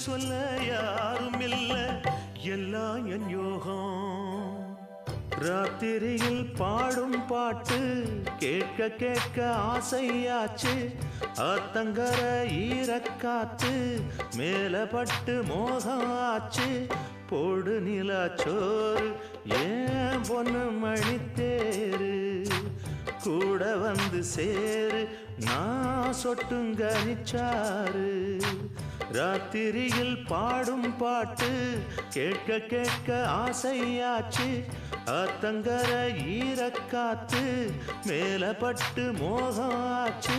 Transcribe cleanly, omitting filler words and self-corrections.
சொல்ல யாரும் இல்ல எல்லாம் என் யோகம் ராத்திரியில் பாடும் பாட்டு கேட்க கேட்க ஆசையாச்சு ஆத்தங்கர ஈரக்காத்து மேலப்பட்டு மோகம் ஆச்சு போடு நிலாச்சோறு ஏன் பொண்ணு மணித்தேரு கூட வந்து சேரு நான் சொட்டுங்க நிச்சாரு ராத்திரியில் பாடும் பாட்டு கேட்க கேட்க ஆசையாச்சு ஆத்தங்கர ஈரக்காத்து மேலப்பட்டு மோகம் ஆச்சு